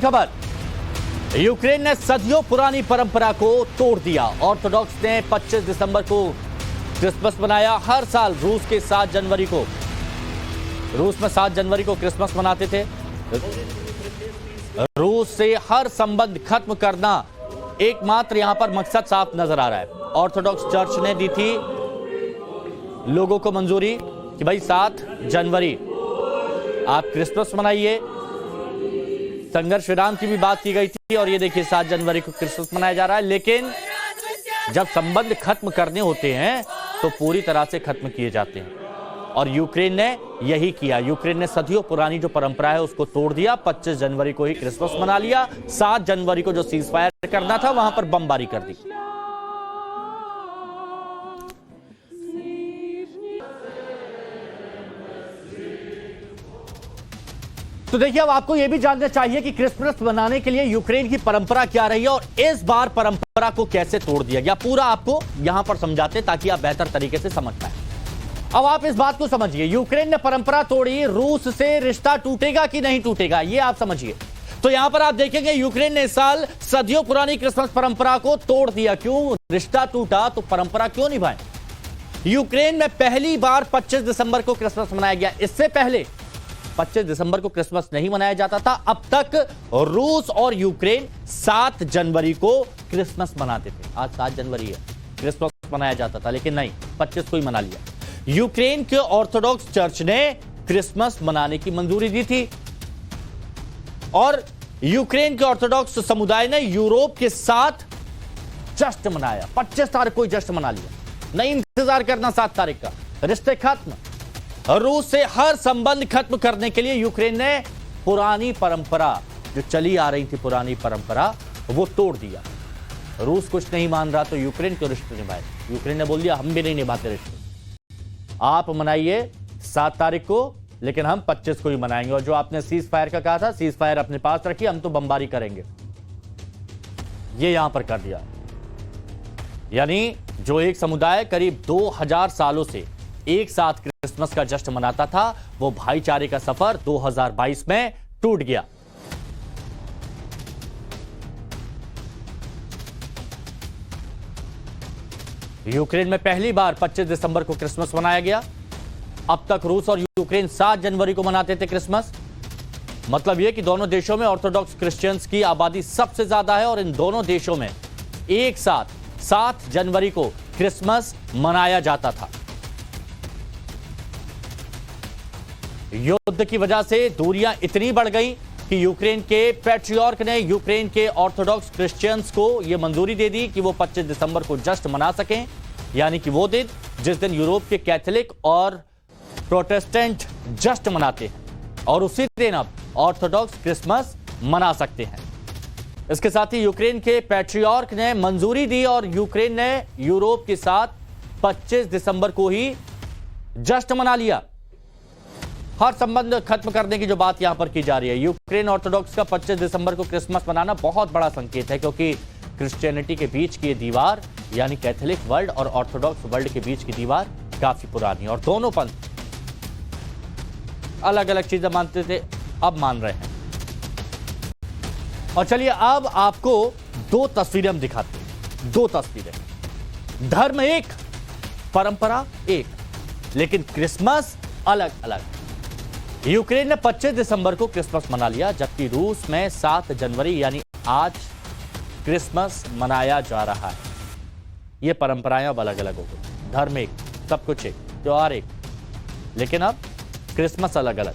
खबर, यूक्रेन ने सदियों पुरानी परंपरा को तोड़ दिया। ऑर्थोडॉक्स ने 25 दिसंबर को क्रिसमस मनाया। हर साल रूस में 7 जनवरी को क्रिसमस मनाते थे। रूस से हर संबंध खत्म करना एकमात्र यहां पर मकसद साफ नजर आ रहा है। ऑर्थोडॉक्स चर्च ने दी थी लोगों को मंजूरी कि भाई 7 जनवरी आप क्रिसमस मनाइए। संघर्ष विराम की भी बात की गई थी और ये देखिए 7 जनवरी को क्रिसमस मनाया जा रहा है। लेकिन जब संबंध खत्म करने होते हैं तो पूरी तरह से खत्म किए जाते हैं और यूक्रेन ने यही किया। यूक्रेन ने सदियों पुरानी जो परंपरा है उसको तोड़ दिया। 25 जनवरी को ही क्रिसमस मना लिया। 7 जनवरी को जो सीज फायर करना था वहां पर बमबारी कर दी। तो देखिए, अब आपको यह भी जानना चाहिए कि क्रिसमस मनाने के लिए यूक्रेन की परंपरा क्या रही है और इस बार परंपरा को कैसे तोड़ दिया गया। पूरा आपको यहां पर समझाते ताकि आप बेहतर तरीके से समझ पाए। अब आप इस बात को समझिए, यूक्रेन ने परंपरा तोड़ी, रूस से रिश्ता टूटेगा कि नहीं टूटेगा ये आप समझिए। तो यहां पर आप देखेंगे यूक्रेन ने इस साल सदियों पुरानी क्रिसमस परंपरा को तोड़ दिया। क्यों? रिश्ता टूटा तो परंपरा क्यों निभाए। यूक्रेन में पहली बार 25 दिसंबर को क्रिसमस मनाया गया। इससे पहले 25 दिसंबर को क्रिसमस नहीं मनाया जाता था। अब तक रूस और यूक्रेन 7 जनवरी को क्रिसमस मनाते थे। आज 7 जनवरी है, क्रिसमस मनाया जाता था, लेकिन नहीं, 25 को ही मना लिया। यूक्रेन के ऑर्थोडॉक्स चर्च ने क्रिसमस मनाने की मंजूरी दी थी और यूक्रेन के ऑर्थोडॉक्स समुदाय ने यूरोप के साथ जश्न मनाया। 25 तारीख को ही जश्न मना लिया, नहीं इंतजार करना 7 तारीख का। रिश्ते खत्म। रूस से हर संबंध खत्म करने के लिए यूक्रेन ने पुरानी परंपरा जो चली आ रही थी, पुरानी परंपरा, वो तोड़ दिया। रूस कुछ नहीं मान रहा तो यूक्रेन क्यों रिश्ते निभाए। यूक्रेन ने बोल दिया हम भी नहीं निभाते रिश्ते, आप मनाइए 7 तारीख को, लेकिन हम 25 को ही मनाएंगे। और जो आपने सीज फायर का कहा था, सीज फायर अपने पास रखिए, हम तो बमबारी करेंगे, ये यहां पर कर दिया। यानी जो एक समुदाय करीब 2000 सालों से एक साथ क्रिसमस का जश्न मनाता था, वो भाईचारे का सफर 2022 में टूट गया। यूक्रेन में पहली बार 25 दिसंबर को क्रिसमस मनाया गया। अब तक रूस और यूक्रेन 7 जनवरी को मनाते थे क्रिसमस। मतलब यह कि दोनों देशों में ऑर्थोडॉक्स क्रिश्चियंस की आबादी सबसे ज्यादा है और इन दोनों देशों में एक साथ 7 जनवरी को क्रिसमस मनाया जाता था। युद्ध की वजह से दूरियां इतनी बढ़ गई कि यूक्रेन के पैट्रियार्क ने यूक्रेन के ऑर्थोडॉक्स क्रिश्चियंस को यह मंजूरी दे दी कि वो 25 दिसंबर को जश्न मना सकें, यानी कि वो दिन जिस दिन यूरोप के कैथोलिक और प्रोटेस्टेंट जश्न मनाते हैं, और उसी दिन अब ऑर्थोडॉक्स क्रिसमस मना सकते हैं। इसके साथ ही यूक्रेन के पैट्रियार्क ने मंजूरी दी और यूक्रेन ने यूरोप के साथ 25 दिसंबर को ही जश्न मना लिया। हर संबंध खत्म करने की जो बात यहां पर की जा रही है। यूक्रेन ऑर्थोडॉक्स का 25 दिसंबर को क्रिसमस मनाना बहुत बड़ा संकेत है, क्योंकि क्रिश्चियनिटी के बीच की दीवार, यानी कैथोलिक वर्ल्ड और ऑर्थोडॉक्स वर्ल्ड के बीच की दीवार काफी पुरानी, और दोनों पंथ अलग अलग चीजें मानते थे, अब मान रहे हैं। और चलिए अब आपको 2 तस्वीरें हम दिखाते हैं। 2 तस्वीरें, धर्म एक, परंपरा एक, लेकिन क्रिसमस अलग अलग। यूक्रेन ने 25 दिसंबर को क्रिसमस मना लिया, जबकि रूस में 7 जनवरी यानी आज क्रिसमस मनाया जा रहा है। ये परंपराएं अब अलग अलग हो गई। धर्म एक, सब कुछ एक, त्योहार एक, लेकिन अब क्रिसमस अलग अलग।